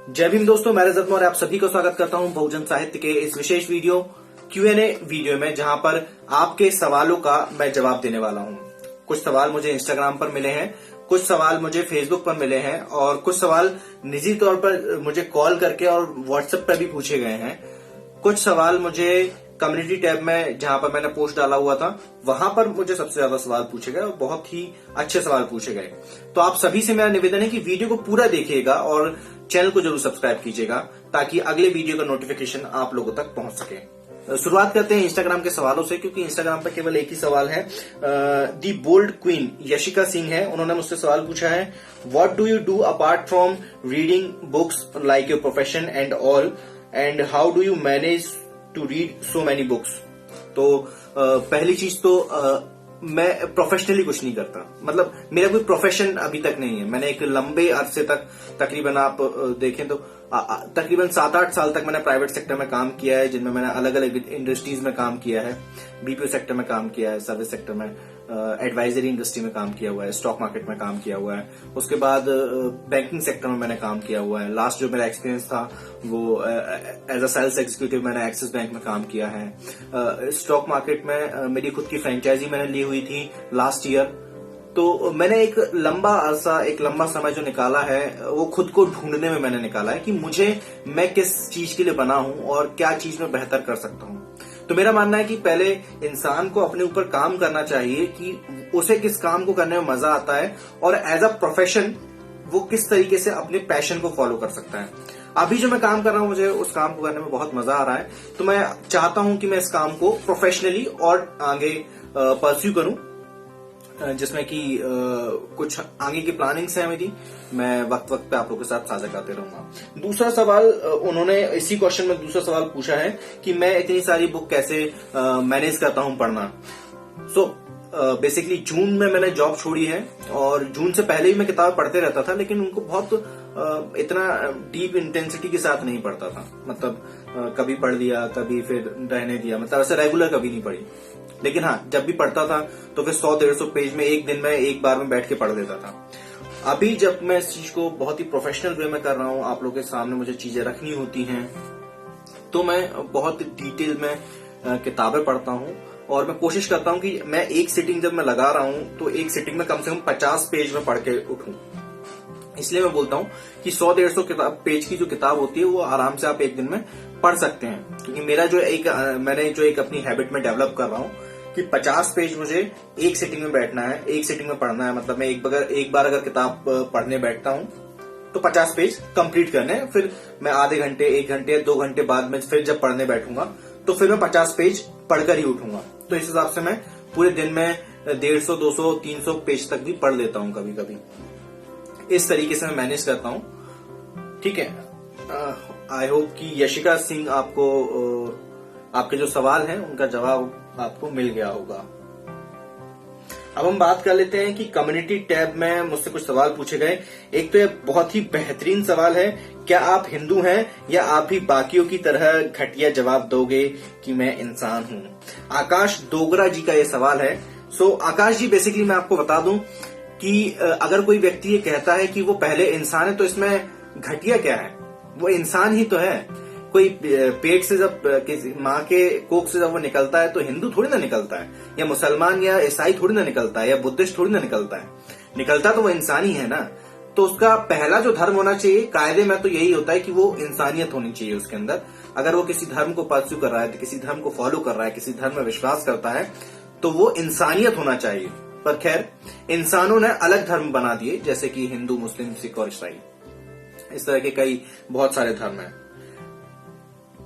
जय भीम दोस्तों, मैं रजत और आप सभी को स्वागत करता हूं बहुजन साहित्य के इस विशेष वीडियो Q&A वीडियो में, जहां पर आपके सवालों का मैं जवाब देने वाला हूं। कुछ सवाल मुझे इंस्टाग्राम पर मिले हैं, कुछ सवाल मुझे फेसबुक पर मिले हैं और कुछ सवाल निजी तौर पर मुझे कॉल करके और व्हाट्सएप पर भी पूछे गए हैं। कुछ सवाल मुझे कम्युनिटी टैब में, जहां पर मैंने पोस्ट डाला हुआ था, वहां पर मुझे सबसे ज्यादा सवाल पूछे गए और बहुत ही अच्छे सवाल पूछे गए। तो आप सभी से मेरा निवेदन है कि वीडियो को पूरा देखिएगा और चैनल को जरूर सब्सक्राइब कीजिएगा ताकि अगले वीडियो का नोटिफिकेशन आप लोगों तक पहुंच सके। शुरुआत करते हैं इंस्टाग्राम के सवालों से, क्योंकि इंस्टाग्राम पर केवल एक ही सवाल है। The bold queen Yashika Singh है, उन्होंने मुझसे सवाल पूछा है, what do you do apart from reading books like your profession and all, and how do you manage to read so many books. तो पहली चीज तो मैं प्रोफेशनली कुछ नहीं करता, मतलब मेरा कोई प्रोफेशन अभी तक नहीं है। मैंने एक लंबे अरसे तक, तकरीबन आप देखें तो तकरीबन 7-8 साल तक मैंने प्राइवेट सेक्टर में काम किया है, जिनमें मैंने अलग अलग इंडस्ट्रीज में काम किया है। बीपीओ सेक्टर में काम किया है, सर्विस सेक्टर में, एडवाइजरी इंडस्ट्री में काम किया हुआ है, स्टॉक मार्केट में काम किया हुआ है। उसके बाद बैंकिंग सेक्टर में मैंने काम किया हुआ है। लास्ट जो मेरा एक्सपीरियंस था वो एज अ सेल्स एग्जीक्यूटिव मैंने एक्सिस बैंक में काम किया है। स्टॉक मार्केट में मेरी खुद की फ्रेंचाइजी मैंने ली हुई थी लास्ट ईयर। तो मैंने एक लंबा समय जो निकाला है वो खुद को ढूंढने में मैंने निकाला है कि मैं किस चीज के लिए बना हूं और क्या चीज में बेहतर कर सकता हूं। तो मेरा मानना है कि पहले इंसान को अपने ऊपर काम करना चाहिए कि उसे किस काम को करने में मजा आता है और एज अ प्रोफेशन वो किस तरीके से अपने पैशन को फॉलो कर सकता है। अभी जो मैं काम कर रहा हूं, मुझे उस काम को करने में बहुत मजा आ रहा है, तो मैं चाहता हूं कि मैं इस काम को प्रोफेशनली और आगे परस्यू करूं, जिसमें कि कुछ आगे की प्लानिंग्स है मेरी। मैं वक्त वक्त पे आप लोगों के साथ साझा करते रहूंगा। दूसरा सवाल, उन्होंने इसी क्वेश्चन में दूसरा सवाल पूछा है कि मैं इतनी सारी बुक कैसे मैनेज करता हूं पढ़ना। बेसिकली जून में मैंने जॉब छोड़ी है और जून से पहले ही मैं किताब पढ़ते रहता था, लेकिन उनको बहुत इतना डीप इंटेंसिटी के साथ नहीं पढ़ता था। मतलब कभी पढ़ लिया, कभी फिर रहने दिया, मतलब ऐसे रेगुलर कभी नहीं पढ़ी। लेकिन हाँ, जब भी पढ़ता था तो फिर 100-150 पेज में एक दिन में एक बार में बैठ के पढ़ देता था। अभी जब मैं इस चीज को बहुत ही प्रोफेशनल वे में कर रहा हूँ, आप लोगों के सामने मुझे चीजें रखनी होती हैं, तो मैं बहुत डिटेल में किताबें पढ़ता हूँ और मैं कोशिश करता हूँ कि मैं एक सिटिंग जब मैं लगा रहा हूँ तो एक सिटिंग में कम से कम 50 पेज में पढ़ के उठूं। इसलिए मैं बोलता हूँ कि 100-150 पेज की जो किताब होती है वो आराम से आप एक दिन में पढ़ सकते हैं, क्योंकि मैंने जो एक अपनी हैबिट में डेवलप कर रहा हूँ कि 50 पेज मुझे एक सिटिंग में बैठना है, एक सिटिंग में पढ़ना है। मतलब मैं एक बार अगर किताब पढ़ने बैठता हूँ तो 50 पेज कंप्लीट करने हैं, फिर मैं आधे घंटे, 1 घंटे, 2 घंटे बाद में फिर जब पढ़ने बैठूंगा तो फिर मैं 50 पेज पढ़कर ही उठूंगा। तो इस हिसाब से मैं पूरे दिन में 150, 200, 300 पेज तक भी पढ़ लेता हूँ कभी कभी। इस तरीके से मैं मैनेज करता हूँ। ठीक है, आई होप कि यशिका सिंह आपके जो सवाल हैं उनका जवाब आपको मिल गया होगा। अब हम बात कर लेते हैं कि कम्युनिटी टैब में मुझसे कुछ सवाल पूछे गए। एक तो ये बहुत ही बेहतरीन सवाल है, क्या आप हिंदू हैं या आप भी बाकियों की तरह घटिया जवाब दोगे कि मैं इंसान हूं। आकाश डोगरा जी का ये सवाल है। आकाश जी, बेसिकली मैं आपको बता दूं कि अगर कोई व्यक्ति ये कहता है कि वो पहले इंसान है तो इसमें घटिया क्या है, वो इंसान ही तो है। कोई पेट से जब किसी माँ के कोख से जब वो निकलता है तो हिंदू थोड़ी ना निकलता है, या मुसलमान या ईसाई थोड़ी ना निकलता है, या बुद्धिस्ट थोड़ी ना निकलता है। निकलता तो वो इंसान ही है ना। तो उसका पहला जो धर्म होना चाहिए कायदे में तो यही होता है कि वो इंसानियत होनी चाहिए उसके अंदर। अगर वो किसी धर्म को परस्यू कर रहा है, किसी धर्म को फॉलो कर रहा है, किसी धर्म में विश्वास करता है, तो वो इंसानियत होना चाहिए। पर खैर, इंसानों ने अलग धर्म बना दिए, जैसे कि हिंदू, मुस्लिम, सिख और ईसाई। इस तरह के बहुत सारे धर्म हैं।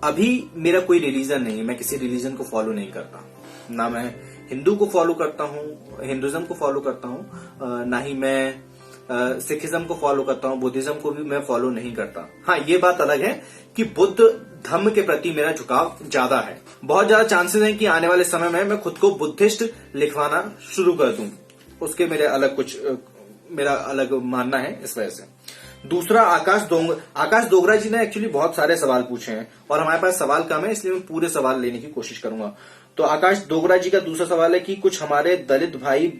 अभी मेरा कोई रिलीजन नहीं है, मैं किसी रिलीजन को फॉलो नहीं करता। ना मैं हिंदू को फॉलो करता हूँ, हिंदुइज्म को फॉलो करता हूँ, ना ही मैं सिखिज्म को फॉलो करता हूँ, बुद्धिज्म को भी मैं फॉलो नहीं करता। हाँ, ये बात अलग है कि बुद्ध धर्म के प्रति मेरा झुकाव ज्यादा है। बहुत ज्यादा चांसेस हैं कि आने वाले समय में मैं खुद को बुद्धिस्ट लिखवाना शुरू कर दूं। उसके मेरा अलग मानना है इस वजह से। दूसरा, आकाश डोगरा जी ने एक्चुअली बहुत सारे सवाल पूछे हैं और हमारे पास सवाल कम है, इसलिए मैं पूरे सवाल लेने की कोशिश करूंगा। तो आकाश डोगरा जी का दूसरा सवाल है कि कुछ हमारे दलित भाई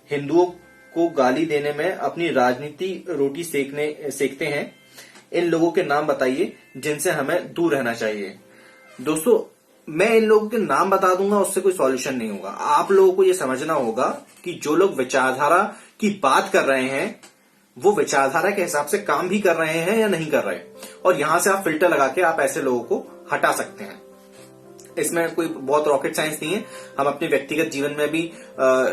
हिंदुओं को गाली देने में अपनी राजनीति रोटी सेकते हैं, इन लोगों के नाम बताइए जिनसे हमें दूर रहना चाहिए। दोस्तों, मैं इन लोगों के नाम बता दूंगा, उससे कोई सॉल्यूशन नहीं होगा। आप लोगों को यह समझना होगा कि जो लोग विचारधारा की बात कर रहे हैं वो विचारधारा के हिसाब से काम भी कर रहे हैं या नहीं कर रहे, और यहां से आप फिल्टर लगा के आप ऐसे लोगों को हटा सकते हैं। इसमें कोई बहुत रॉकेट साइंस नहीं है। हम अपने व्यक्तिगत जीवन में भी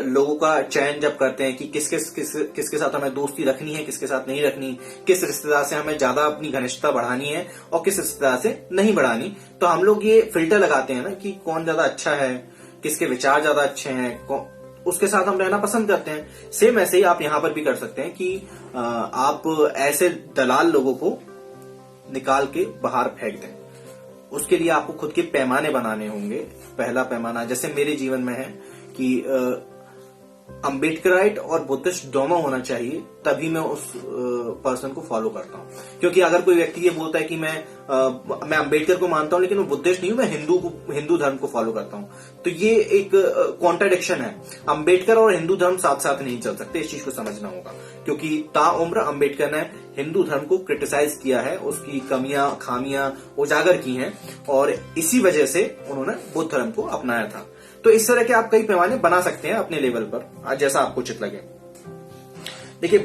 लोगों का चयन जब करते हैं कि किसके साथ हमें दोस्ती रखनी है, किसके साथ नहीं रखनी, किस रिश्तेदार से हमें ज्यादा अपनी घनिष्ठता बढ़ानी है और किस रिश्तेदार से नहीं बढ़ानी, तो हम लोग ये फिल्टर लगाते हैं ना कि कौन ज्यादा अच्छा है, किसके विचार ज्यादा अच्छे हैं, उसके साथ हम रहना पसंद करते हैं। सेम ऐसे ही आप यहां पर भी कर सकते हैं कि आप ऐसे दलाल लोगों को निकाल के बाहर फेंक दें। उसके लिए आपको खुद के पैमाने बनाने होंगे। पहला पैमाना जैसे मेरे जीवन में है कि अम्बेडकराइट और बुद्धिस्ट दोनों होना चाहिए, तभी मैं उस पर्सन को फॉलो करता हूं। क्योंकि अगर कोई व्यक्ति ये बोलता है कि मैं अम्बेडकर को मानता हूं लेकिन मैं बुद्धिस्ट नहीं हूं, मैं हिंदू धर्म को फॉलो करता हूं, तो ये एक कॉन्ट्राडिक्शन है। अम्बेडकर और हिंदू धर्म साथ साथ नहीं चल सकते, इस चीज को समझना होगा। क्योंकि ताउम्र अम्बेडकर ने हिंदू धर्म को क्रिटिसाइज किया है, उसकी कमियां खामियां उजागर की हैं, और इसी वजह से उन्होंने बुद्ध धर्म को अपनाया था। तो इस तरह के आप कई पैमाने बना सकते हैं अपने लेवल पर, जैसा आपको उचित लगे। देखिए,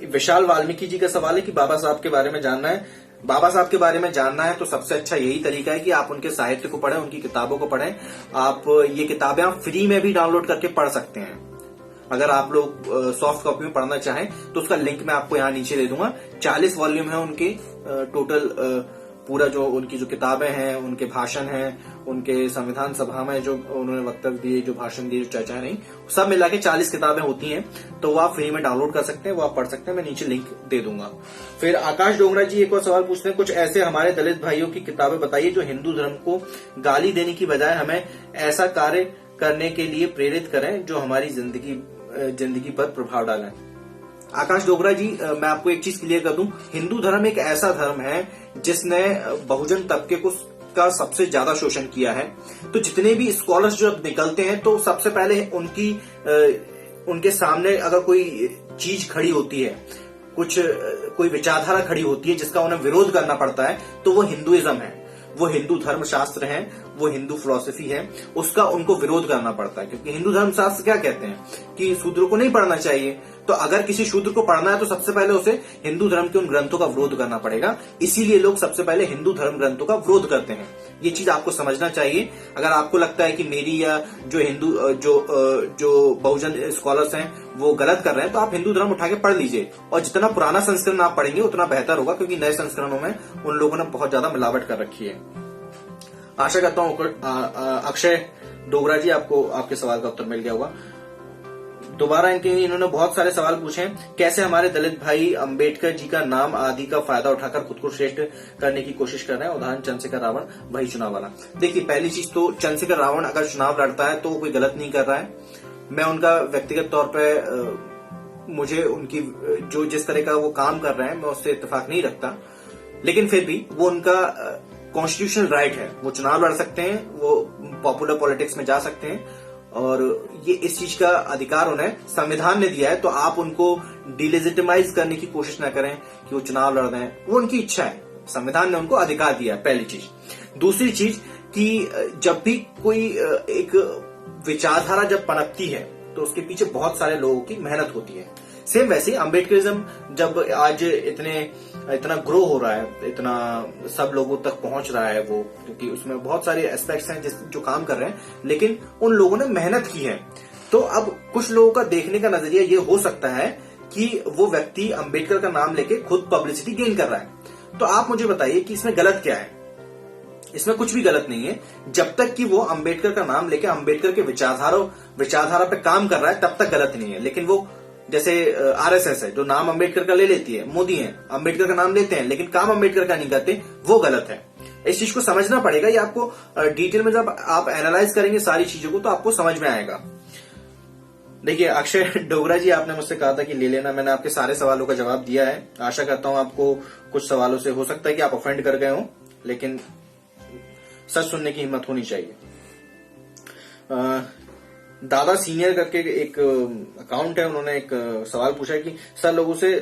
विशाल वाल्मीकि जी का सवाल है कि बाबा साहब के बारे में जानना है। बाबा साहब के बारे में जानना है तो सबसे अच्छा यही तरीका है कि आप उनके साहित्य को पढ़ें, उनकी किताबों को पढ़ें। आप ये किताबें आप फ्री में भी डाउनलोड करके पढ़ सकते हैं। अगर आप लोग सॉफ्ट कॉपी में पढ़ना चाहें तो उसका लिंक मैं आपको यहाँ नीचे दे दूंगा। 40 वॉल्यूम है उनके टोटल। पूरा जो उनकी जो किताबें हैं, उनके भाषण हैं, उनके संविधान सभा में जो उन्होंने वक्तव्य दिए, जो भाषण दिए, जो चर्चाएं रही, सब मिला के 40 किताबें होती हैं। तो वो आप फ्री में डाउनलोड कर सकते हैं, वो आप पढ़ सकते हैं। मैं नीचे लिंक दे दूंगा। फिर आकाश डोगरा जी एक और सवाल पूछते हैं, कुछ ऐसे हमारे दलित भाइयों की किताबें बताइए जो हिंदू धर्म को गाली देने की बजाय हमें ऐसा कार्य करने के लिए प्रेरित करें जो हमारी जिंदगी पर प्रभाव डालें। आकाश डोगरा जी, मैं आपको एक चीज क्लियर कर दूं, हिंदू धर्म एक ऐसा धर्म है जिसने बहुजन तबके का सबसे ज्यादा शोषण किया है। तो जितने भी स्कॉलर्स जो निकलते हैं तो सबसे पहले उनके सामने अगर कोई चीज खड़ी होती है, कोई विचारधारा खड़ी होती है जिसका उन्हें विरोध करना पड़ता है, तो वो हिंदुइज्म है, वो हिंदू धर्म शास्त्र है, वो हिंदू फिलॉसफी है, उसका उनको विरोध करना पड़ता है। क्योंकि हिंदू धर्म शास्त्र क्या कहते हैं कि शूद्र को नहीं पढ़ना चाहिए। तो अगर किसी शूद्र को पढ़ना है तो सबसे पहले उसे हिंदू धर्म के उन ग्रंथों का विरोध करना पड़ेगा। इसीलिए लोग सबसे पहले हिंदू धर्म ग्रंथों का विरोध करते हैं। ये चीज आपको समझना चाहिए। अगर आपको लगता है कि मेरी या जो बहुजन स्कॉलर्स हैं वो गलत कर रहे हैं, तो आप हिंदू धर्म उठा के पढ़ लीजिए, और जितना पुराना संस्करण आप पढ़ेंगे उतना बेहतर होगा, क्योंकि नए संस्करणों में उन लोगों ने बहुत ज्यादा मिलावट कर रखी है। आशा करता हूं अक्षय डोगरा जी आपको आपके सवाल का उत्तर मिल गया होगा। दोबारा इन्होंने बहुत सारे सवाल पूछे हैं। कैसे हमारे दलित भाई अंबेडकर जी का नाम आदि का फायदा उठाकर खुद को श्रेष्ठ करने की कोशिश कर रहे हैं। उदाहरण चंद्रशेखर रावण, वही चुनाव वाला। देखिए, पहली चीज तो चंद्रशेखर रावण अगर चुनाव लड़ता है तो कोई गलत नहीं कर रहा है। मैं उनका व्यक्तिगत तौर पे मुझे उनकी जो जिस तरह का वो काम कर रहे हैं मैं उससे इत्तेफाक नहीं रखता, लेकिन फिर भी वो उनका कॉन्स्टिट्यूशनल राइट है, वो चुनाव लड़ सकते हैं, वो पॉपुलर पॉलिटिक्स में जा सकते हैं, और ये इस चीज का अधिकार उन्हें संविधान ने दिया है। तो आप उनको डिलेजिटिमाइज करने की कोशिश ना करें कि वो चुनाव लड़ रहे हैं, वो उनकी इच्छा है, संविधान ने उनको अधिकार दिया है, पहली चीज। दूसरी चीज कि जब भी कोई एक विचारधारा जब पनपती है तो उसके पीछे बहुत सारे लोगों की मेहनत होती है। सेम वैसे अम्बेडकरिज्म जब आज इतना ग्रो हो रहा है, इतना सब लोगों तक पहुंच रहा है वो, क्योंकि उसमें बहुत सारे एस्पेक्ट्स हैं जो काम कर रहे हैं, लेकिन उन लोगों ने मेहनत की है। तो अब कुछ लोगों का देखने का नजरिया ये हो सकता है कि वो व्यक्ति अम्बेडकर का नाम लेके खुद पब्लिसिटी गेन कर रहा है। तो आप मुझे बताइए कि इसमें गलत क्या है? इसमें कुछ भी गलत नहीं है। जब तक कि वो अम्बेडकर का नाम लेके अम्बेडकर के विचारधारा पे काम कर रहा है तब तक गलत नहीं है। लेकिन वो जैसे आरएसएस है जो नाम अम्बेडकर का ले लेती है, मोदी है अम्बेडकर का नाम लेते हैं लेकिन काम अम्बेडकर का नहीं करते, वो गलत है। इस चीज को समझना पड़ेगा। ये आपको डिटेल में जब आप एनालाइज करेंगे सारी चीजों को तो आपको समझ में आएगा। देखिए, अक्षय डोगरा जी, आपने मुझसे कहा था कि ले लेना, मैंने आपके सारे सवालों का जवाब दिया है। आशा करता हूं आपको कुछ सवालों से हो सकता है कि आप ऑफेंड कर गए हों, लेकिन सच सुनने की हिम्मत होनी चाहिए। दादा सीनियर करके एक अकाउंट है, उन्होंने एक सवाल पूछा है कि सर लोगों से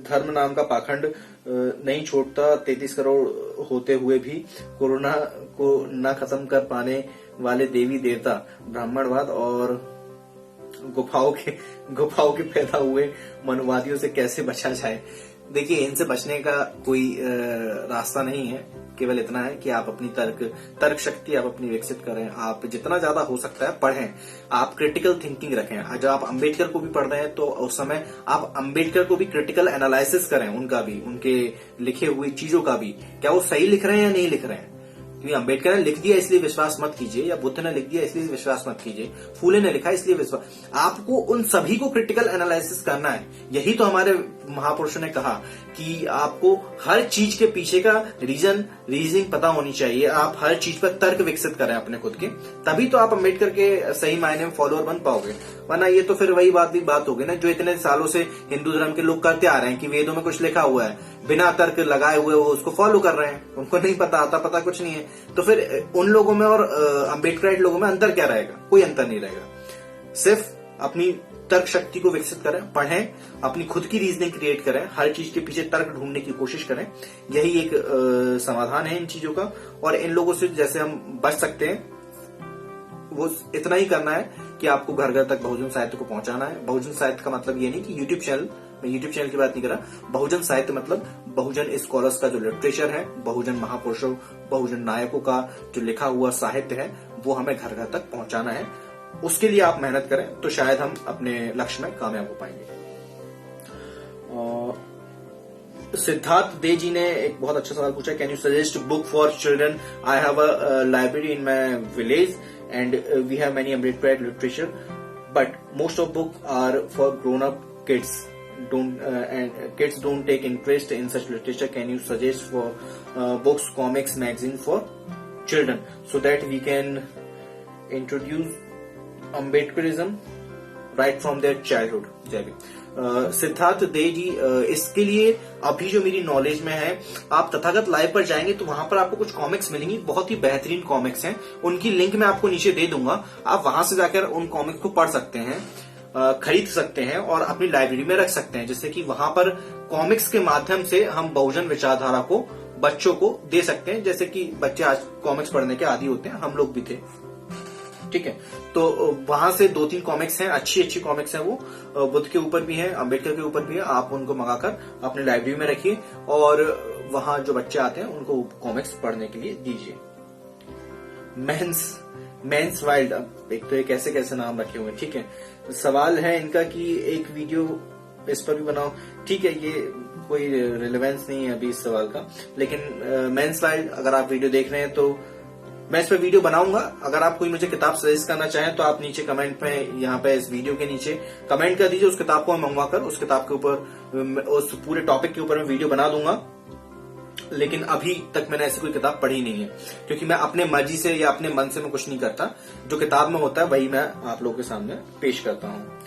धर्म नाम का पाखंड नहीं छोड़ता, 33 करोड़ होते हुए भी कोरोना को न खत्म कर पाने वाले देवी देवता, ब्राह्मणवाद और गुफाओं के पैदा हुए मनुवादियों से कैसे बचा जाए। देखिए, इनसे बचने का कोई रास्ता नहीं है, केवल इतना है कि आप अपनी तर्क शक्ति आप अपनी विकसित करें, आप जितना ज्यादा हो सकता है पढ़ें, आप क्रिटिकल थिंकिंग रखें। जब आप अंबेडकर को भी पढ़ रहे हैं तो उस समय आप अंबेडकर को भी क्रिटिकल एनालिसिस करें, उनका भी, उनके लिखे हुई चीजों का भी, क्या वो सही लिख रहे हैं या नहीं लिख रहे हैं। क्योंकि अंबेडकर ने लिख दिया इसलिए विश्वास मत कीजिए, या बुद्ध ने लिख दिया इसलिए विश्वास मत कीजिए, फूले ने लिखा इसलिए विश्वास। आपको उन सभी को क्रिटिकल एनालिसिस करना है। यही तो हमारे महापुरुषों ने कहा कि आपको हर चीज के पीछे का रीजनिंग पता होनी चाहिए। आप हर चीज पर तर्क विकसित करें अपने खुद के, तभी तो आप अंबेडकर के सही मायने में फॉलोअर बन पाओगे। वरना ये तो फिर वही बात होगी ना जो इतने सालों से हिंदू धर्म के लोग करते आ रहे हैं कि वेदों में कुछ लिखा हुआ है, बिना तर्क लगाए हुए वो उसको फॉलो कर रहे हैं, उनको नहीं पता कुछ नहीं है। तो फिर उन लोगों में और अंबेडकराइट लोगों में अंतर क्या रहेगा? कोई अंतर नहीं रहेगा। सिर्फ अपनी तर्क शक्ति को विकसित करें, पढ़ें, अपनी खुद की रीजनिंग क्रिएट करें, हर चीज के पीछे तर्क ढूंढने की कोशिश करें। यही एक समाधान है इन चीजों का। और इन लोगों से जैसे हम बच सकते हैं वो इतना ही करना है कि आपको घर घर तक बहुजन साहित्य को पहुंचाना है। बहुजन साहित्य का मतलब ये नहीं कि यूट्यूब चैनल, मैं यूट्यूब चैनल की बात नहीं कर रहा। बहुजन साहित्य मतलब बहुजन स्कॉलर्स का जो लिटरेचर है, बहुजन महापुरुषों, बहुजन नायकों का जो लिखा हुआ साहित्य है, वो हमें घर घर तक पहुंचाना है। उसके लिए आप मेहनत करें तो शायद हम अपने लक्ष्य में कामयाब हो पाएंगे। सिद्धार्थ दे जी ने एक बहुत अच्छा सवाल पूछा, can you suggest book for children? I have a library in my village and we have many Ambedkar literature, but most of books are for grown up kids. And kids don't take interest in such literature. Can you suggest for books, comics, magazine for children so that we can introduce Ambedkarism right from their childhood? जय भीम। सिद्धार्थ दे जी, इसके लिए अभी जो मेरी knowledge में है, आप Tathagata live पर जाएंगे तो वहां पर आपको कुछ कॉमिक्स मिलेंगी, बहुत ही बेहतरीन कॉमिक्स हैं। उनकी लिंक मैं आपको नीचे दे दूंगा, आप वहां से जाकर उन कॉमिक्स को पढ़ सकते हैं, खरीद सकते हैं और अपनी लाइब्रेरी में रख सकते हैं, जिससे कि वहां पर कॉमिक्स के माध्यम से हम बहुजन विचारधारा को बच्चों को दे सकते हैं। जैसे कि बच्चे आज कॉमिक्स पढ़ने के आदी होते हैं, हम लोग भी थे, ठीक है। तो वहां से 2-3 कॉमिक्स हैं, अच्छी कॉमिक्स हैं, वो बुद्ध के ऊपर भी हैं, अंबेडकर के ऊपर भी है। आप उनको मंगाकर अपने लाइब्रेरी में रखिए और वहां जो बच्चे आते हैं उनको कॉमिक्स पढ़ने के लिए दीजिए। मेंस वाइल्ड, एक तो ये कैसे नाम रखे हुए हैं, ठीक है। सवाल है इनका कि एक वीडियो इस पर भी बनाओ, ठीक है। ये कोई रिलेवेंस नहीं है अभी इस सवाल का, लेकिन मेंस वाइल्ड अगर आप वीडियो देख रहे हैं तो मैं इस पर वीडियो बनाऊंगा। अगर आप कोई मुझे किताब सजेस्ट करना चाहें तो आप नीचे कमेंट में, यहाँ पे इस वीडियो के नीचे कमेंट कर दीजिए, उस किताब को मैं मंगवाकर उस किताब के ऊपर, उस पूरे टॉपिक के ऊपर मैं वीडियो बना दूंगा। लेकिन अभी तक मैंने ऐसी कोई किताब पढ़ी नहीं है, क्योंकि मैं अपने मर्जी से या अपने मन से मैं कुछ नहीं करता। जो किताब में होता है वही मैं आप लोगों के सामने पेश करता हूँ।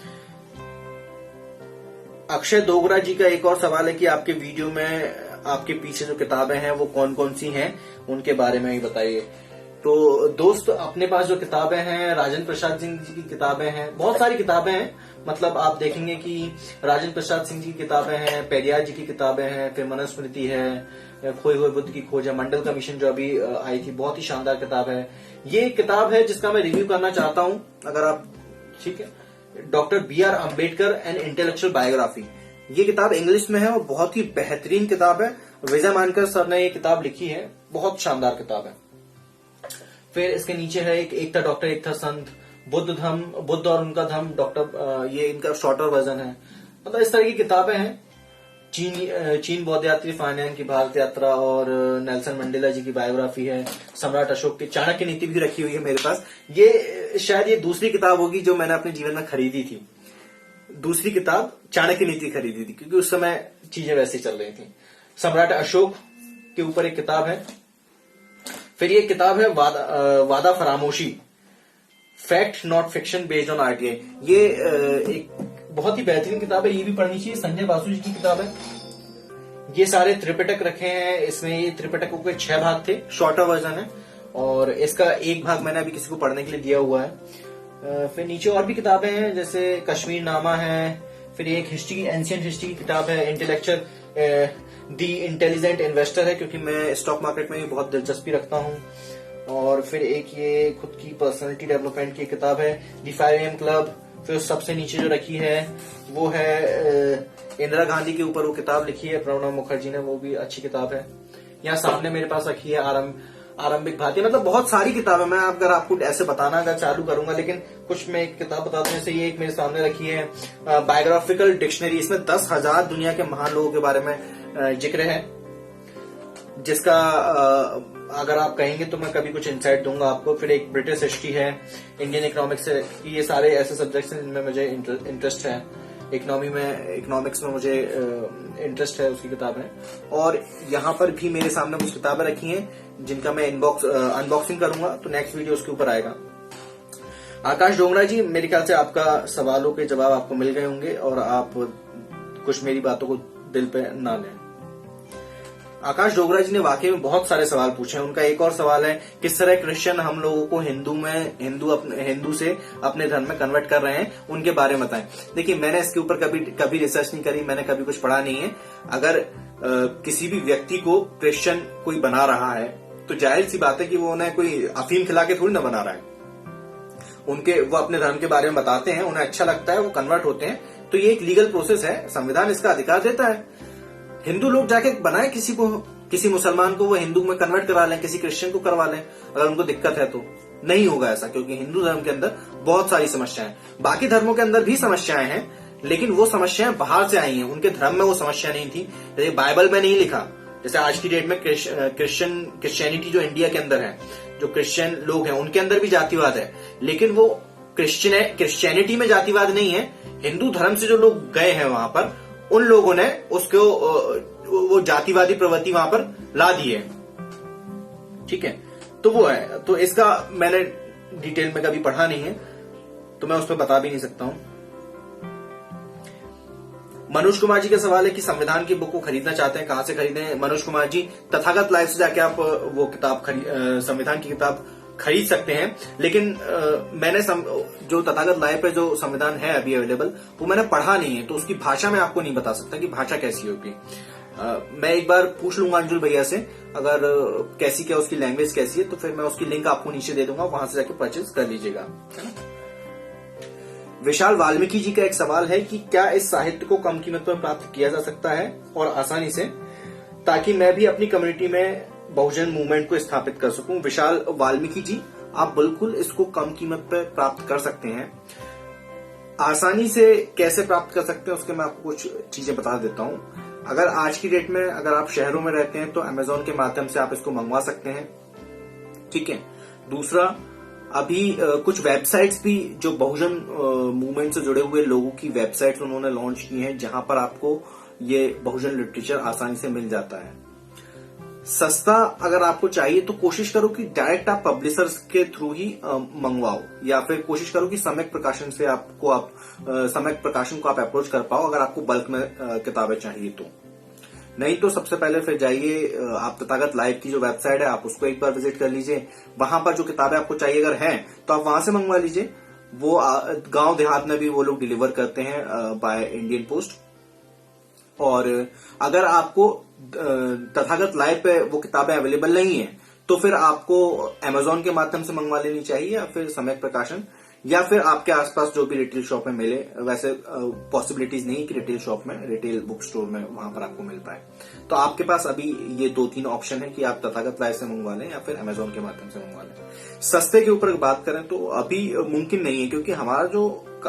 अक्षय डोगरा जी का एक और सवाल है कि आपके वीडियो में आपके पीछे जो किताबें हैं वो कौन कौन सी हैं, उनके बारे में ही बताइए। तो दोस्त, अपने पास जो किताबें हैं, राजेंद्र प्रसाद सिंह जी की किताबें हैं, बहुत सारी किताबें हैं। मतलब आप देखेंगे कि राजेंद्र प्रसाद सिंह जी की किताबें हैं, पेरियार जी की किताबें हैं, फिर मनुस्मृति है, खोए हुए बुद्ध की खोज है, मंडल कमीशन जो अभी आई थी, बहुत ही शानदार किताब है। ये किताब है जिसका मैं रिव्यू करना चाहता हूं, अगर आप, ठीक है। Doctor B.R. Ambedkar and intellectual biography, ये किताब इंग्लिश में है और बहुत ही बेहतरीन किताब है। विजय मानकर सर ने ये किताब लिखी है, बहुत शानदार किताब है। फिर इसके नीचे है एक था डॉक्टर, एक था संत, बुद्ध और उनका धम्म, डॉक्टर, ये इनका शॉर्टर वर्जन है। मतलब इस तरह की किताबें हैं। चीन बौद्ध यात्री फाइनैन की भारत यात्रा और नेल्सन मंडेला जी की बायोग्राफी है। सम्राट अशोक की चाणक्य नीति भी रखी हुई है मेरे पास। ये शायद ये दूसरी किताब होगी जो मैंने अपने जीवन में खरीदी थी। दूसरी किताब चाणक्य नीति खरीदी थी, क्योंकि उस समय चीजें वैसे चल रही थी। सम्राट अशोक के ऊपर एक किताब है। फिर ये किताब है Wada Faramoshi, fact not fiction based on RTI। ये एक बहुत ही बेहतरीन किताब है, ये भी पढ़नी चाहिए। संजय बासु जी की किताब है। ये सारे त्रिपिटक रखे हैं इसमें। ये त्रिपिटकों के 6 भाग थे, शॉर्टर वर्जन है, और इसका एक भाग मैंने अभी किसी को पढ़ने के लिए दिया हुआ है। फिर नीचे और भी किताबें हैं, जैसे कश्मीर नामा है, फिर एक हिस्ट्री, एंशियंट हिस्ट्री की किताब है, इंटेलेक्चुअल द इंटेलिजेंट इन्वेस्टर है, क्योंकि मैं स्टॉक मार्केट में बहुत दिलचस्पी रखता हूँ। और फिर एक ये खुद की पर्सनालिटी डेवलपमेंट की किताब है, द 5 AM क्लब। फिर सबसे नीचे जो रखी है वो है इंदिरा गांधी के ऊपर वो किताब लिखी है प्रणब मुखर्जी ने, वो भी अच्छी किताब है। यहाँ सामने मेरे पास रखी है आरंभिक भारतीय। मतलब बहुत सारी किताबें, मैं अगर आपको ऐसे बताना अगर चालू करूंगा, लेकिन कुछ मैं एक किताब बता दूं। जैसे ये एक मेरे सामने रखी है बायोग्राफिकल डिक्शनरी, इसमें 10,000 दुनिया के महान लोगों के बारे में जिक्र है, जिसका अगर आप कहेंगे तो मैं कभी कुछ इंसाइट दूंगा आपको। फिर एक ब्रिटिश हिस्ट्री है, इंडियन इकोनॉमिक्स है, ये सारे ऐसे सब्जेक्ट्स हैं जिनमें मुझे इंटरेस्ट है। इकोनॉमिक्स में मुझे इंटरेस्ट है, उसकी किताब है। और यहाँ पर भी मेरे सामने कुछ किताबें रखी हैं जिनका मैं अनबॉक्सिंग करूंगा, तो नेक्स्ट वीडियो उसके ऊपर आएगा। आकाश डोगरा जी, मेरे ख्याल से आपका सवालों के जवाब आपको मिल गए होंगे और आप कुछ मेरी बातों को दिल पे ना लें। आकाश डोगरा जी ने वाकई में बहुत सारे सवाल पूछे हैं। उनका एक और सवाल है, किस तरह क्रिश्चियन हम लोगों को हिंदू से अपने धर्म में कन्वर्ट कर रहे हैं, उनके बारे में बताएं। देखिए, मैंने इसके ऊपर कभी रिसर्च नहीं करी, मैंने कभी कुछ पढ़ा नहीं है। अगर किसी भी व्यक्ति को क्रिश्चियन कोई बना रहा है तो जाहिर सी बात है कि वो उन्हें कोई अफीम खिला के थोड़ी ना बना रहा है। वो अपने धर्म के बारे में बताते हैं, उन्हें अच्छा लगता है, वो कन्वर्ट होते हैं, तो ये एक लीगल प्रोसेस है, संविधान इसका अधिकार देता है। हिंदू लोग जाके बनाए किसी मुसलमान को वो हिंदू में कन्वर्ट करा लें, किसी क्रिश्चियन को करवा लें, अगर उनको दिक्कत है तो। नहीं होगा ऐसा, क्योंकि हिंदू धर्म के अंदर बहुत सारी समस्याएं, बाकी धर्मों के अंदर भी समस्याएं हैं, लेकिन वो समस्याएं बाहर से आई हैं, उनके धर्म में वो समस्या नहीं थी। जैसे बाइबल में नहीं लिखा, जैसे आज की डेट में क्रिश्चियनिटी जो इंडिया के अंदर है, जो क्रिश्चियन लोग हैं उनके अंदर भी जातिवाद है, लेकिन वो क्रिश्चियनिटी में जातिवाद नहीं है। हिंदू धर्म से जो लोग गए हैं वहां पर, उन लोगों ने उसको वो जातिवादी प्रवृत्ति वहां पर ला दी है। ठीक है, तो वो है। तो इसका मैंने डिटेल में कभी पढ़ा नहीं है, तो मैं उस पर बता भी नहीं सकता हूं। मनोज कुमार जी का सवाल है कि संविधान की बुक को खरीदना चाहते हैं, कहां से खरीदें? मनोज कुमार जी, तथागत लाइव से जाके आप वो किताब संविधान की किताब खरीद सकते हैं। लेकिन मैंने जो तथागत लाइव पे जो संविधान है अभी अवेलेबल, वो मैंने पढ़ा नहीं है, तो उसकी भाषा मैं आपको नहीं बता सकता कि भाषा कैसी होगी। मैं एक बार पूछ लूंगा अंजुल भैया से, अगर कैसी क्या उसकी लैंग्वेज कैसी है, तो फिर मैं उसकी लिंक आपको नीचे दे दूंगा, वहां से जाके परचेज कर लीजिएगा। विशाल वाल्मीकि जी का एक सवाल है कि क्या इस साहित्य को कम कीमत पर प्राप्त किया जा सकता है और आसानी से, ताकि मैं भी अपनी कम्युनिटी में बहुजन मूवमेंट को स्थापित कर सकूं? विशाल वाल्मीकि जी, आप बिल्कुल इसको कम कीमत पर प्राप्त कर सकते हैं। आसानी से कैसे प्राप्त कर सकते हैं उसके मैं आपको कुछ चीजें बता देता हूं। अगर आज की डेट में अगर आप शहरों में रहते हैं तो अमेजोन के माध्यम से आप इसको मंगवा सकते हैं। ठीक है। दूसरा, अभी कुछ वेबसाइट्स भी जो बहुजन मूवमेंट से जुड़े हुए लोगों की वेबसाइट्स उन्होंने लॉन्च की हैं, जहां पर आपको ये बहुजन लिटरेचर आसानी से मिल जाता है। सस्ता अगर आपको चाहिए तो कोशिश करो कि डायरेक्ट आप पब्लिशर्स के थ्रू ही मंगवाओ, या फिर कोशिश करो कि सम्यक प्रकाशन से सम्यक प्रकाशन को आप अप्रोच कर पाओ, अगर आपको बल्क में किताबें चाहिए तो। नहीं तो सबसे पहले फिर जाइए, आप तथागत लाइव की जो वेबसाइट है आप उसको एक बार विजिट कर लीजिए। वहां पर जो किताबें आपको चाहिए अगर हैं तो आप वहां से मंगवा लीजिए। वो गांव देहात में भी वो लोग डिलीवर करते हैं बाय इंडियन पोस्ट। और अगर आपको तथागत लाइव पे वो किताबें अवेलेबल नहीं है तो फिर आपको अमेजोन के माध्यम से मंगवा लेनी चाहिए, या फिर सम्यक प्रकाशन, या फिर आपके आसपास जो भी रिटेल शॉप में मिले। वैसे पॉसिबिलिटीज नहीं कि रिटेल शॉप में, रिटेल बुक स्टोर में वहां पर आपको मिल पाए। तो आपके पास अभी ये 2-3 ऑप्शन है कि आप तथागत लाइव से मंगवा लें या फिर अमेजोन के माध्यम से मंगवा लें। सस्ते के ऊपर बात करें तो अभी मुमकिन नहीं है, क्योंकि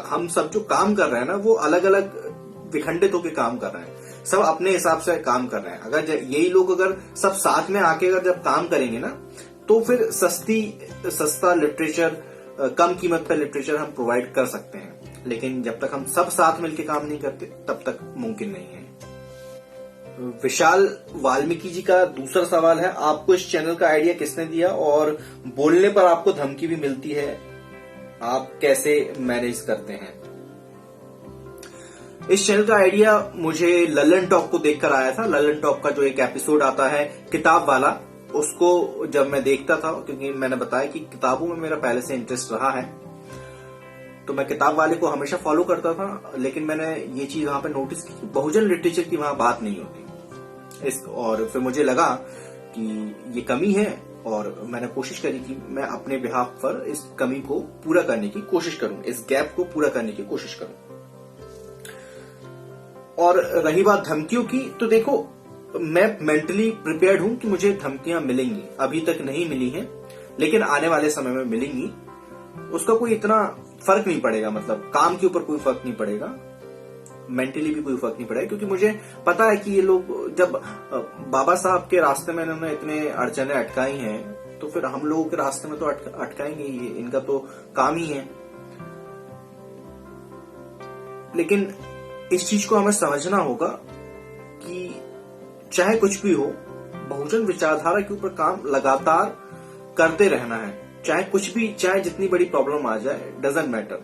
हम सब जो काम कर रहे हैं ना, वो अलग अलग विखंडित होकर काम कर रहे हैं, सब अपने हिसाब से काम कर रहे हैं। अगर यही लोग अगर सब साथ में आके अगर जब काम करेंगे ना, तो फिर सस्ता लिटरेचर, कम कीमत पर लिटरेचर हम प्रोवाइड कर सकते हैं। लेकिन जब तक हम सब साथ मिलकर काम नहीं करते तब तक मुमकिन नहीं है। विशाल वाल्मीकि जी का दूसरा सवाल है, आपको इस चैनल का आइडिया किसने दिया और बोलने पर आपको धमकी भी मिलती है, आप कैसे मैनेज करते हैं? इस चैनल का आइडिया मुझे ललन टॉक को देखकर आया था। ललन टॉक का जो एक एपिसोड आता है किताब वाला, उसको जब मैं देखता था, क्योंकि मैंने बताया कि किताबों में मेरा पहले से इंटरेस्ट रहा है, तो मैं किताब वाले को हमेशा फॉलो करता था, लेकिन मैंने ये चीज वहां पे नोटिस की, बहुजन लिटरेचर की वहां बात नहीं होती और फिर मुझे लगा कि ये कमी है और मैंने कोशिश करी कि मैं अपने बिहाफ पर इस कमी को पूरा करने की कोशिश करूं, इस गैप को पूरा करने की कोशिश करूं। और रही बात धमकियों की, तो देखो मैं मेंटली प्रिपेयर्ड हूं कि मुझे धमकियां मिलेंगी, अभी तक नहीं मिली हैं लेकिन आने वाले समय में मिलेंगी। उसका कोई इतना फर्क नहीं पड़ेगा, मतलब काम के ऊपर कोई फर्क नहीं पड़ेगा, मेंटली भी कोई फर्क नहीं पड़ेगा, क्योंकि मुझे पता है कि ये लोग जब बाबा साहब के रास्ते में इन्होंने इतने अड़चने अटकाई हैं तो फिर हम लोगों के रास्ते में तो अटकाएंगे ही, इनका तो काम ही है। लेकिन इस चीज को हमें समझना होगा कि चाहे कुछ भी हो, बहुजन विचारधारा के ऊपर काम लगातार करते रहना है, चाहे कुछ भी, चाहे जितनी बड़ी प्रॉब्लम आ जाए, डजंट मैटर।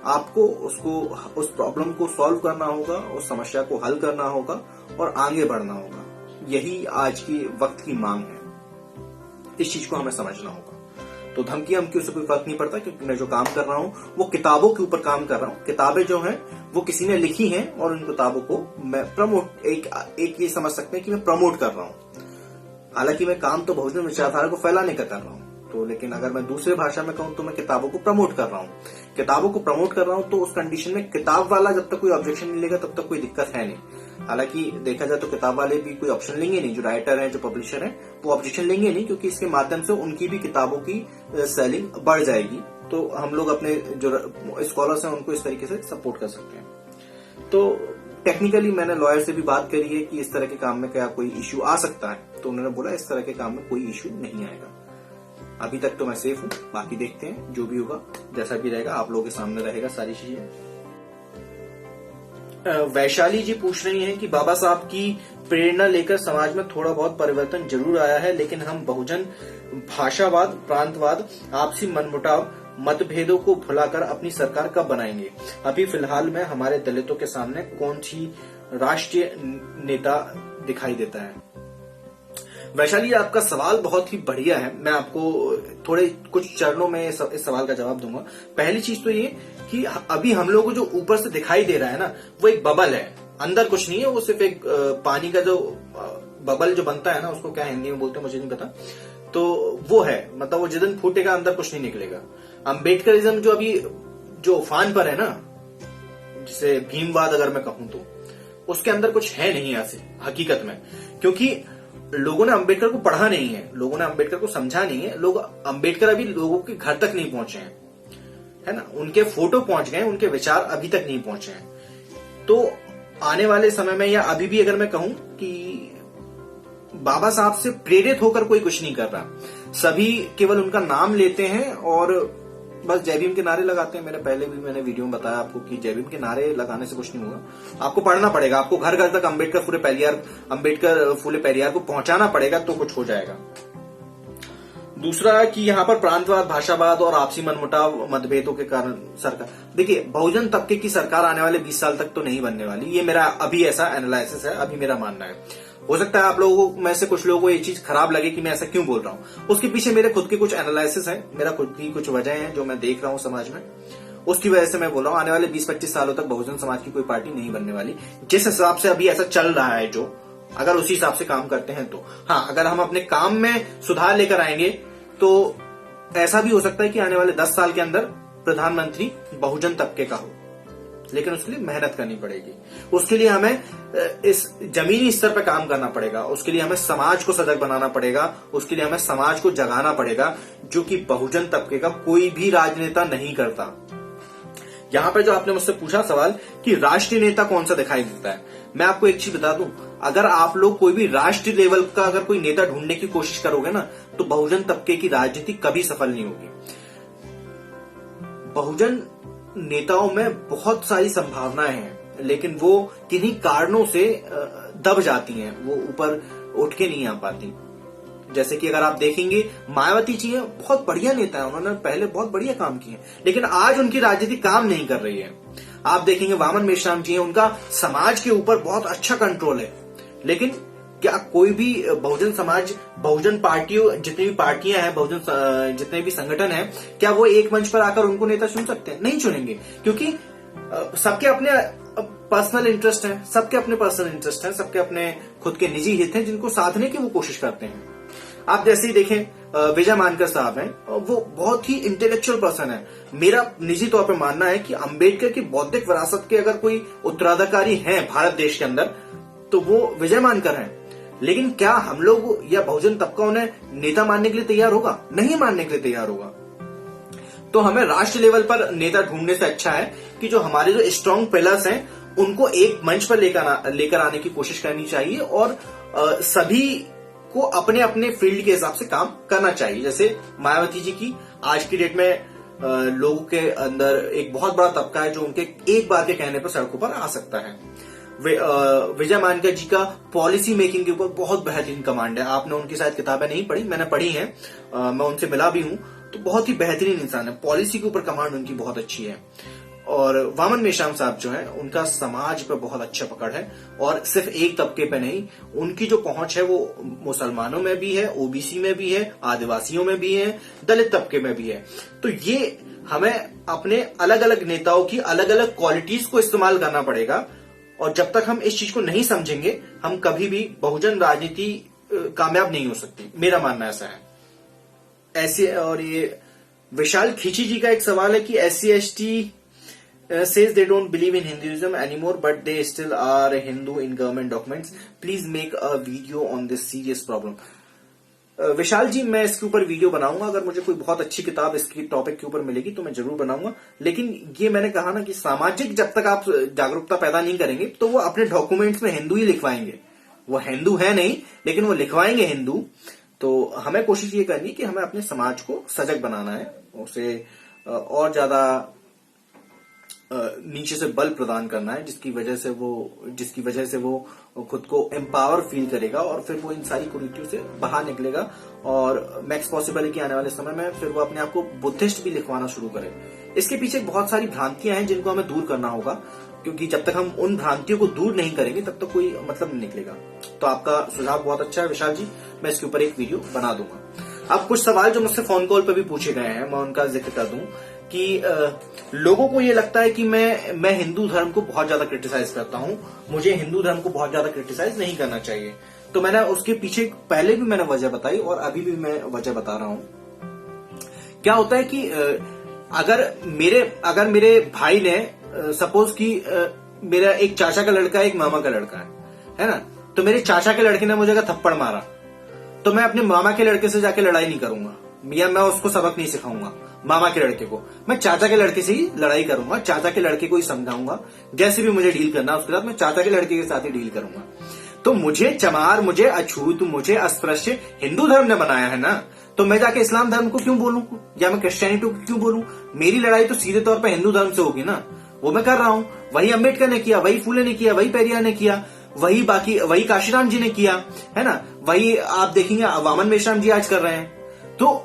आपको उस प्रॉब्लम को सॉल्व करना होगा, उस समस्या को हल करना होगा और आगे बढ़ना होगा। यही आज की वक्त की मांग है, इस चीज को हमें समझना होगा। तो धमकी हमकी उससे कोई फर्क नहीं पड़ता, क्योंकि मैं जो काम कर रहा हूं वो किताबों के ऊपर काम कर रहा हूं। किताबें जो हैं वो किसी ने लिखी हैं और उन किताबों को मैं प्रमोट, एक ये समझ सकते हैं कि मैं प्रमोट कर रहा हूं। हालांकि मैं काम तो बहुजन विचारधारा को फैलाने का कर रहा हूं, तो लेकिन अगर मैं दूसरे भाषा में कहूं तो मैं किताबों को प्रमोट कर रहा हूं। किताबों को प्रमोट कर रहा हूं तो उस कंडीशन में किताब वाला जब तक कोई ऑब्जेक्शन नहीं लेगा तब तक कोई दिक्कत है नहीं। हालांकि देखा जाए तो किताब वाले भी कोई ऑप्शन लेंगे नहीं, जो राइटर हैं, जो पब्लिशर हैं, वो ऑब्जेक्शन लेंगे नहीं, क्योंकि इसके माध्यम से उनकी भी किताबों की सेलिंग बढ़ जाएगी। तो हम लोग अपने जो स्कॉलर्स हैं उनको इस तरीके से सपोर्ट कर सकते हैं। तो टेक्निकली मैंने लॉयर से भी बात करी है कि इस तरह के काम में क्या कोई इश्यू आ सकता है, तो उन्होंने बोला इस तरह के काम में कोई इश्यू नहीं आएगा। अभी तक तो मैं सेफ हूं, बाकी देखते हैं जो भी होगा, जैसा भी रहेगा आप लोगों के सामने रहेगा सारी चीजें। वैशाली जी पूछ रही हैं कि बाबा साहब की प्रेरणा लेकर समाज में थोड़ा बहुत परिवर्तन जरूर आया है, लेकिन हम बहुजन भाषावाद, प्रांतवाद, आपसी मनमुटाव, मतभेदों को भुलाकर अपनी सरकार कब बनाएंगे? अभी फिलहाल में हमारे दलितों के सामने कौन सी राष्ट्रीय नेता दिखाई देता है? वैशाली, आपका सवाल बहुत ही बढ़िया है। मैं आपको थोड़े कुछ चरणों में इस सवाल का जवाब दूंगा। पहली चीज तो ये कि अभी हम लोगों को जो ऊपर से दिखाई दे रहा है ना, वो एक बबल है, अंदर कुछ नहीं है। वो सिर्फ एक पानी का जो बबल जो बनता है ना, उसको क्या हिंदी में बोलते हैं मुझे नहीं पता, तो वो है, मतलब वो जिस दिन फूटेगा अंदर कुछ नहीं निकलेगा। अम्बेडकरिज्म जो अभी जो उफान पर है ना, जिसे भीमवाद अगर मैं कहूं तो, उसके अंदर कुछ है नहीं ऐसे हकीकत में, क्योंकि लोगों ने अंबेडकर को पढ़ा नहीं है, लोगों ने अंबेडकर को समझा नहीं है। लोग अंबेडकर अभी लोगों के घर तक नहीं पहुंचे हैं, है ना, उनके फोटो पहुंच गए, उनके विचार अभी तक नहीं पहुंचे हैं। तो आने वाले समय में या अभी भी अगर मैं कहूं कि बाबा साहब से प्रेरित होकर कोई कुछ नहीं कर रहा, सभी केवल उनका नाम लेते हैं और बस जय भीम के नारे लगाते हैं। मैंने वीडियो में बताया आपको कि जय भीम के नारे लगाने से कुछ नहीं होगा, आपको पढ़ना पड़ेगा, आपको घर घर तक अंबेडकर फूले पेरियार को पहुंचाना पड़ेगा, तो कुछ हो जाएगा। दूसरा कि यहाँ पर प्रांतवाद, भाषावाद और आपसी मनमुटाव, मतभेदों के कारण सरकार, देखिए बहुजन तबके की सरकार आने वाले 20 साल तक तो नहीं बनने वाली, ये मेरा अभी ऐसा एनालिसिस है, अभी मेरा मानना है। हो सकता है आप लोगों में से कुछ लोगों को ये चीज खराब लगे कि मैं ऐसा क्यों बोल रहा हूं, उसके पीछे मेरे खुद के कुछ एनालिसिस है, मेरा खुद की कुछ वजह है जो मैं देख रहा हूं समाज में, उसकी वजह से मैं बोल रहा हूं। आने वाले 20-25 सालों तक बहुजन समाज की कोई पार्टी नहीं बनने वाली, जिस हिसाब से अभी ऐसा चल रहा है, जो अगर उसी हिसाब से काम करते हैं तो। हाँ, अगर हम अपने काम में सुधार लेकर आएंगे तो ऐसा भी हो सकता है कि आने वाले 10 साल के अंदर प्रधानमंत्री बहुजन तबके का हो, लेकिन उसके लिए मेहनत करनी पड़ेगी, उसके लिए हमें इस जमीनी स्तर पर काम करना पड़ेगा, उसके लिए हमें समाज को सजग बनाना पड़ेगा, उसके लिए हमें समाज को जगाना पड़ेगा, जो कि बहुजन तबके का कोई भी राजनेता नहीं करता। यहां पर जो आपने मुझसे पूछा सवाल कि राष्ट्रीय नेता कौन सा दिखाई देता है, मैं आपको एक चीज बता दूं, अगर आप लोग कोई भी राष्ट्रीय लेवल का अगर कोई नेता ढूंढने की कोशिश करोगे ना, तो बहुजन तबके की राजनीति कभी सफल नहीं होगी। बहुजन नेताओं में बहुत सारी संभावनाएं हैं, लेकिन वो किन्हीं कारणों से दब जाती हैं, वो ऊपर उठ के नहीं आ पाती। जैसे कि अगर आप देखेंगे, मायावती जी हैं, बहुत बढ़िया नेता है, उन्होंने पहले बहुत बढ़िया काम किए, लेकिन आज उनकी राजनीति काम नहीं कर रही है। आप देखेंगे वामन मेश्राम जी हैं, उनका समाज के ऊपर बहुत अच्छा कंट्रोल है, लेकिन क्या कोई भी बहुजन समाज, बहुजन पार्टियों, जितनी भी पार्टियां हैं, बहुजन जितने भी संगठन हैं, क्या वो एक मंच पर आकर उनको नेता चुन सकते हैं? नहीं चुनेंगे, क्योंकि सबके अपने पर्सनल इंटरेस्ट हैं, सबके अपने पर्सनल इंटरेस्ट हैं, सबके अपने खुद के निजी हित हैं जिनको साधने की वो कोशिश करते हैं। आप जैसे ही देखें विजय मानकर साहब हैं, वो बहुत ही इंटेलेक्चुअल पर्सन है। मेरा निजी तौर पर मानना है कि अंबेडकर की बौद्धिक विरासत के अगर कोई उत्तराधिकारी हैं भारत देश के अंदर तो वो विजय मानकर हैं। लेकिन क्या हम लोग या बहुजन तबका उन्हें नेता मानने के लिए तैयार होगा? नहीं मानने के लिए तैयार होगा। तो हमें राष्ट्र लेवल पर नेता ढूंढने से अच्छा है कि जो हमारे जो स्ट्रॉन्ग पिलर्स हैं उनको एक मंच पर लेकर आने की कोशिश करनी चाहिए और सभी को अपने अपने फील्ड के हिसाब से काम करना चाहिए। जैसे मायावती जी की आज की डेट में लोगों के अंदर एक बहुत बड़ा तबका है जो उनके एक बार के कहने पर सड़कों पर आ सकता है। विजय मानकर जी का पॉलिसी मेकिंग के ऊपर बहुत बेहतरीन कमांड है। आपने उनकी शायद किताबें नहीं पढ़ी, मैंने पढ़ी हैं, मैं उनसे मिला भी हूं, तो बहुत ही बेहतरीन इंसान है। पॉलिसी के ऊपर कमांड उनकी बहुत अच्छी है। और वामन मेश्राम साहब जो है उनका समाज पर बहुत अच्छा पकड़ है और सिर्फ एक तबके पे नहीं, उनकी जो पहुंच है वो मुसलमानों में भी है, ओबीसी में भी है, आदिवासियों में भी है, दलित तबके में भी है। तो ये हमें अपने अलग अलग नेताओं की अलग अलग क्वालिटीज को इस्तेमाल करना पड़ेगा और जब तक हम इस चीज को नहीं समझेंगे हम कभी भी बहुजन राजनीति कामयाब नहीं हो सकती। मेरा मानना ऐसा है। ऐसे और ये विशाल खींची जी का एक सवाल है कि SC/ST says they don't believe in Hinduism anymore but they still are Hindu in government documents. Please make a video on this serious problem. विशाल जी, मैं इसके ऊपर वीडियो बनाऊंगा। अगर मुझे कोई बहुत अच्छी किताब इसकी टॉपिक के ऊपर मिलेगी तो मैं जरूर बनाऊंगा। लेकिन ये मैंने कहा ना कि सामाजिक जब तक आप जागरूकता पैदा नहीं करेंगे तो वो अपने डॉक्यूमेंट्स में हिंदू ही लिखवाएंगे। वो हिंदू है नहीं लेकिन वो लिखवाएंगे हिंदू। तो हमें कोशिश ये करनी कि हमें अपने समाज को सजग बनाना है, उसे और ज्यादा नीचे से बल प्रदान करना है, जिसकी वजह से वो खुद को एम्पावर फील करेगा और फिर वो इन सारी कुरीतियों से बाहर निकलेगा और मैक्स पॉसिबल है कि आने वाले समय में फिर वो अपने आप को बुद्धिस्ट भी लिखवाना शुरू करे। इसके पीछे बहुत सारी भ्रांतियां हैं जिनको हमें दूर करना होगा, क्योंकि जब तक हम उन भ्रांतियों को दूर नहीं करेंगे तब तक कोई मतलब नहीं निकलेगा। तो आपका सुझाव बहुत अच्छा है विशाल जी, मैं इसके ऊपर एक वीडियो बना दूंगा। अब कुछ सवाल जो मुझसे फोन कॉल पर भी पूछे गए हैं मैं उनका जिक्र कर दूं कि लोगों को ये लगता है कि मैं हिंदू धर्म को बहुत ज्यादा क्रिटिसाइज करता हूं, मुझे हिंदू धर्म को बहुत ज्यादा क्रिटिसाइज नहीं करना चाहिए। तो मैंने उसके पीछे पहले भी मैंने वजह बताई और अभी भी मैं वजह बता रहा हूं। क्या होता है कि अगर मेरे भाई ने सपोज कि मेरा एक चाचा का लड़का एक मामा का लड़का है ना, तो मेरे चाचा के लड़के ने मुझे अगर थप्पड़ मारा तो मैं अपने मामा के लड़के से जाके लड़ाई नहीं करूंगा या मैं उसको सबक नहीं सिखाऊंगा मामा के लड़के को, मैं चाचा के लड़के से ही लड़ाई करूंगा, चाचा के लड़के को ही समझाऊंगा। जैसे भी मुझे डील करना उसके साथ मैं चाचा के लड़के के साथ ही डील करूंगा। तो मुझे चमार, मुझे अछूत, मुझे अस्पृश्य हिंदू धर्म ने बनाया है ना, तो मैं जाके इस्लाम धर्म को क्यों बोलूं या मैं क्रिश्चियनिटी को क्यों बोलूं? मेरी लड़ाई तो सीधे तौर पर हिंदू धर्म से होगी ना, वो मैं कर रहा हूं। वही अम्बेडकर ने किया, वही फूले ने किया, वही पेरियार ने किया, वही काशीराम जी ने किया, है ना, वही आप देखेंगे वामन मेश्राम जी आज कर रहे हैं। तो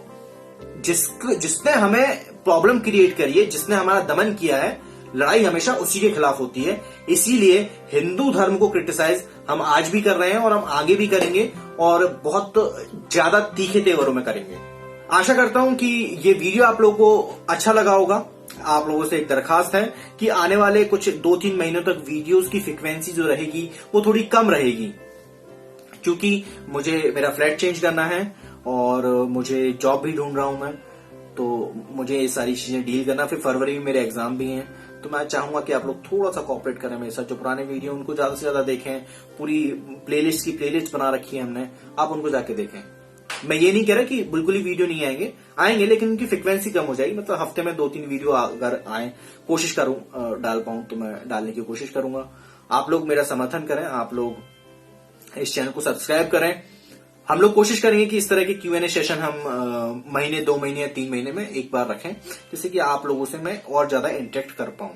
जिसने हमें प्रॉब्लम क्रिएट करी है, जिसने हमारा दमन किया है, लड़ाई हमेशा उसी के खिलाफ होती है। इसीलिए हिंदू धर्म को क्रिटिसाइज हम आज भी कर रहे हैं और हम आगे भी करेंगे और बहुत ज्यादा तीखे तेवरों में करेंगे। आशा करता हूं कि ये वीडियो आप लोगों को अच्छा लगा होगा। आप लोगों से एक दरखास्त है कि आने वाले कुछ 2-3 महीनों तक वीडियोस की फ्रीक्वेंसी जो रहेगी वो थोड़ी कम रहेगी, क्योंकि मुझे मेरा फ्लैट चेंज करना है और मुझे जॉब भी ढूंढ रहा हूं मैं, तो मुझे ये सारी चीजें डील करना। फिर फरवरी में मेरे एग्जाम भी हैं, तो मैं चाहूंगा कि आप लोग थोड़ा सा कोऑपरेट करें मेरे साथ। जो पुराने वीडियो उनको ज्यादा से ज्यादा देखें, पूरी प्लेलिस्ट की प्लेलिस्ट बना रखी है हमने, आप उनको जाके देखें। मैं ये नहीं कह रहा कि बिल्कुल ही वीडियो नहीं आएंगे, लेकिन उनकी फ्रिक्वेंसी कम हो जाएगी। मतलब हफ्ते में 2-3 वीडियो अगर आए, कोशिश करूं डाल पाऊं तो मैं डालने की कोशिश करूंगा। आप लोग मेरा समर्थन करें, आप लोग इस चैनल को सब्सक्राइब करें। हम लोग कोशिश करेंगे कि इस तरह के Q&A सेशन हम महीने, 2 महीने या 3 महीने में एक बार रखें, जिससे कि आप लोगों से मैं और ज्यादा इंटरेक्ट कर पाऊं।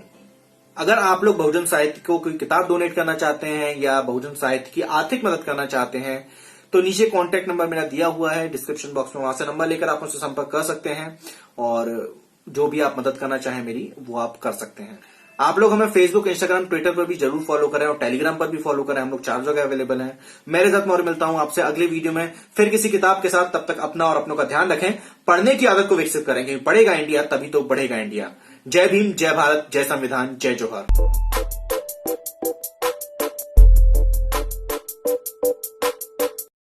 अगर आप लोग बहुजन साहित्य को कोई किताब डोनेट करना चाहते हैं या बहुजन साहित्य की आर्थिक मदद करना चाहते हैं तो नीचे कॉन्टैक्ट नंबर मेरा दिया हुआ है डिस्क्रिप्शन बॉक्स में, वहां से नंबर लेकर आप मुझसे संपर्क कर सकते हैं और जो भी आप मदद करना चाहें मेरी, वो आप कर सकते हैं। आप लोग हमें फेसबुक, इंस्टाग्राम, ट्विटर पर भी जरूर फॉलो करें और टेलीग्राम पर भी फॉलो करें। हम लोग 4 जगह अवेलेबल हैं। मेरे साथ मौर्य मिलता हूं आपसे अगले वीडियो में फिर किसी किताब के साथ। तब तक अपना और अपनों का ध्यान रखें। पढ़ने की आदत को विकसित करेंगे। पढ़ेगा इंडिया तभी तो बढ़ेगा इंडिया। जय भीम, जय भारत, जय संविधान, जय जोहार।